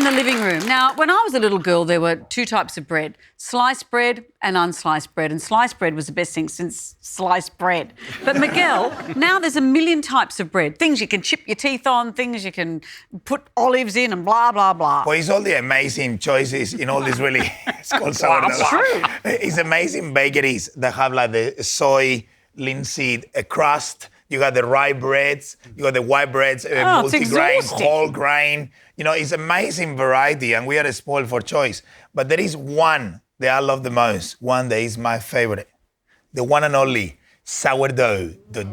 the living room. Now, when I was a little girl, there were two types of bread, sliced bread and unsliced bread. And sliced bread was the best thing since sliced bread. But Miguel, now there's a million types of bread. Things you can chip your teeth on, things you can put olives in and blah, blah, blah. Well, it's all the amazing choices in all these really, it's called sourdough. That's true. It's amazing bakeries that have like the soy, linseed crust. You got the rye breads, you got the white breads, multi-grain, whole grain. You know, it's amazing variety, and we are spoiled for choice. But there is one that I love the most, one that is my favorite. The one and only sourdough. That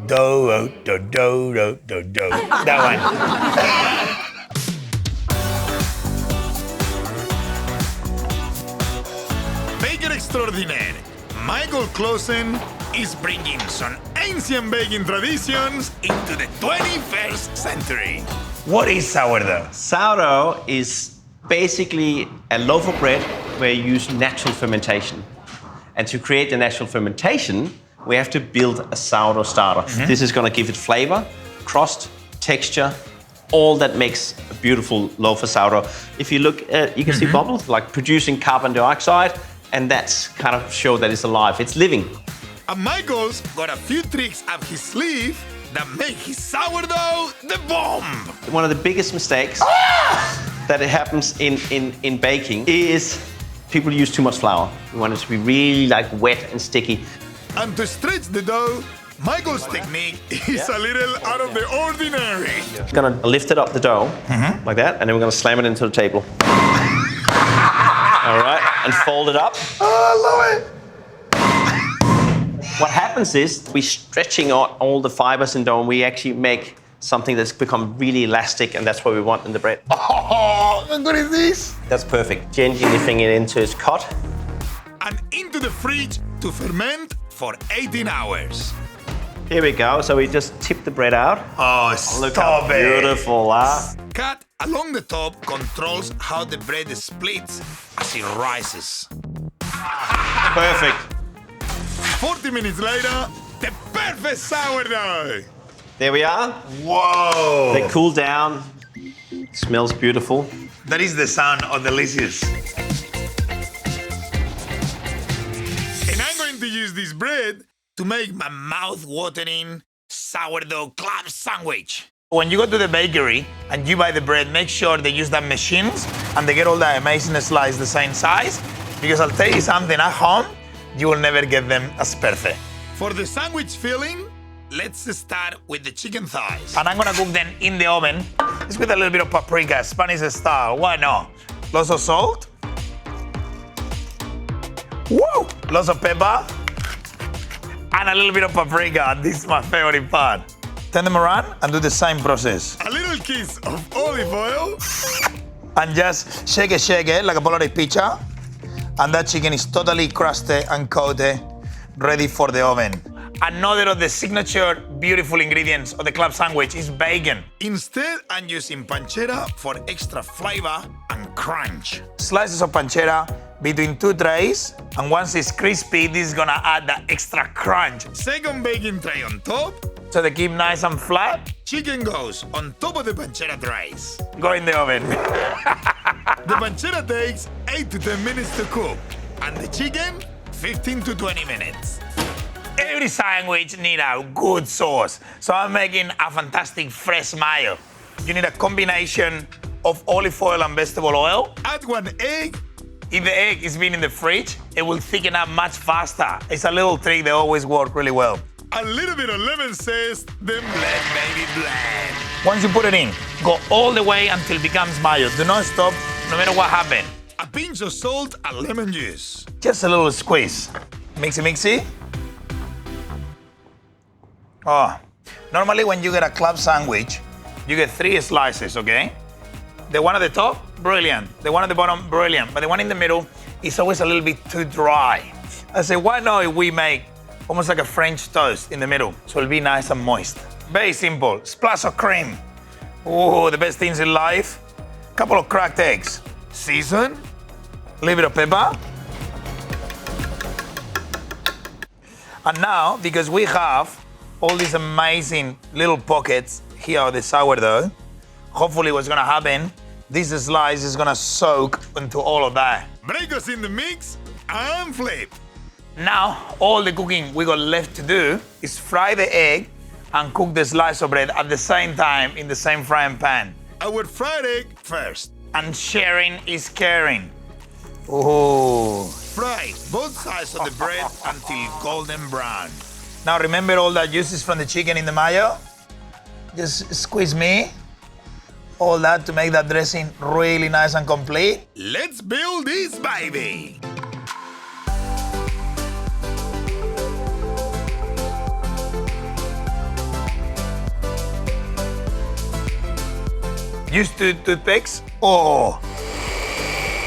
one. Baker extraordinaire, Michael Clausen is bringing some ancient baking traditions into the 21st century. What is sourdough? Sourdough is basically a loaf of bread where you use natural fermentation. And to create the natural fermentation, we have to build a sourdough starter. Mm-hmm. This is going to give it flavor, crust, texture, all that makes a beautiful loaf of sourdough. If you look at, you can see bubbles, like producing carbon dioxide, and that's kind of show that it's alive, it's living. And Michael's got a few tricks up his sleeve that make his sourdough the bomb. One of the biggest mistakes that it happens in baking is people use too much flour. We want it to be really like wet and sticky. And to stretch the dough, Michael's technique is a little out of the ordinary. We're gonna lift it up the dough like that, and then we're gonna slam it into the table. All right, and fold it up. Oh, I love it. What happens is we're stretching out all the fibers in dough, and we actually make something that's become really elastic, and that's what we want in the bread. Oh, how good is this? That's perfect. Gently lifting it into its cut. And into the fridge to ferment for 18 hours. Here we go. So we just tip the bread out. Oh, Look how beautiful, huh? Cut along the top controls how the bread splits as it rises. Perfect. 40 minutes later, the perfect sourdough. There we are. Whoa. They cool down. Smells beautiful. That is the sound of delicious. And I'm going to use this bread to make my mouth-watering sourdough club sandwich. When you go to the bakery and you buy the bread, make sure they use that machines and they get all the amazing slices the same size. Because I'll tell you something, at home, you will never get them as perfect. For the sandwich filling, let's start with the chicken thighs. And I'm gonna cook them in the oven, just with a little bit of paprika, Spanish style, why not? Lots of salt. Woo! Lots of pepper. And a little bit of paprika, this is my favorite part. Turn them around and do the same process. A little kiss of olive oil. And just shake it like a Polaroid picture. And that chicken is totally crusted and coated, ready for the oven. Another of the signature beautiful ingredients of the club sandwich is bacon. Instead, I'm using pancetta for extra flavor and crunch. Slices of pancetta between two trays, and once it's crispy, this is gonna add that extra crunch. Second baking tray on top. So they keep nice and flat. Chicken goes on top of the pancetta trays. Go in the oven. The pancetta takes 8 to 10 minutes to cook, and the chicken, 15 to 20 minutes. Every sandwich needs a good sauce. So I'm making a fantastic fresh mayo. You need a combination of olive oil and vegetable oil. Add 1 egg. If the egg is been in the fridge, it will thicken up much faster. It's a little trick that always works really well. A little bit of lemon zest, then blend, baby, blend. Once you put it in, go all the way until it becomes mayo. Do not stop, no matter what happens. A pinch of salt and lemon juice. Just a little squeeze. Mixy. Oh, normally when you get a club sandwich, you get 3 slices, okay? The one at the top, brilliant. The one at the bottom, brilliant. But the one in the middle is always a little bit too dry. I say, why not if we make almost like a French toast in the middle, so it'll be nice and moist. Very simple. Splash of cream. Oh, the best things in life. Couple of cracked eggs. Season. A little bit of pepper. And now, because we have all these amazing little pockets here of the sourdough, hopefully what's gonna happen, this slice is gonna soak into all of that. Break us in the mix and flip. Now, all the cooking we got left to do is fry the egg and cook the slice of bread at the same time in the same frying pan. Our fried egg first. And sharing is caring. Oh. Fry both sides of the bread until golden brown. Now remember all that juices from the chicken in the mayo? Just squeeze me all that to make that dressing really nice and complete. Let's build this baby. Use toothpicks. Oh.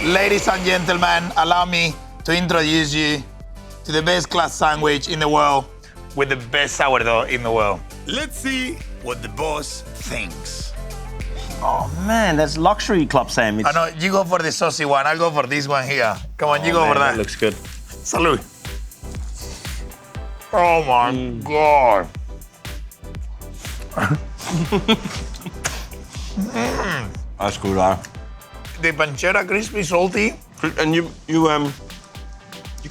Ladies and gentlemen, allow me to introduce you to the best class sandwich in the world with the best sourdough in the world. Let's see what the boss thinks. Oh man, that's luxury club sandwich. I know, you go for the saucy one, I'll go for this one here. Come on, you go for that. Looks good. Salud. Oh my God. That's good, huh? The pancetta crispy, salty. And you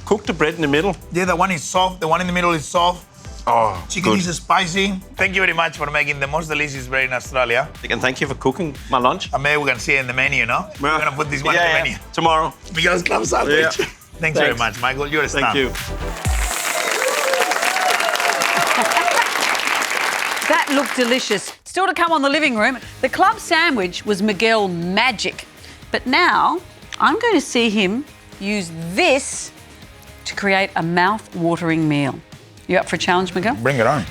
cook the bread in the middle. Yeah, the one is soft, the one in the middle is soft. Oh, Chicken good. is spicy. Thank you very much for making the most delicious bread in Australia. And thank you for cooking my lunch. And maybe we can see it in the menu, no? We're gonna put this one in the menu. Tomorrow. Miguel's club sandwich. Yeah. Thanks very much, Michael. You're a star. Thank you. That looked delicious. Still to come on the living room, the club sandwich was Miguel magic. But now I'm going to see him use this to create a mouth-watering meal. You up for a challenge, Miguel? Bring it on.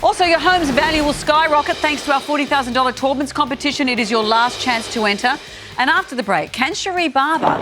Also, your home's value will skyrocket thanks to our $40,000 Taubmans competition. It is your last chance to enter. And after the break, can Cherie Barber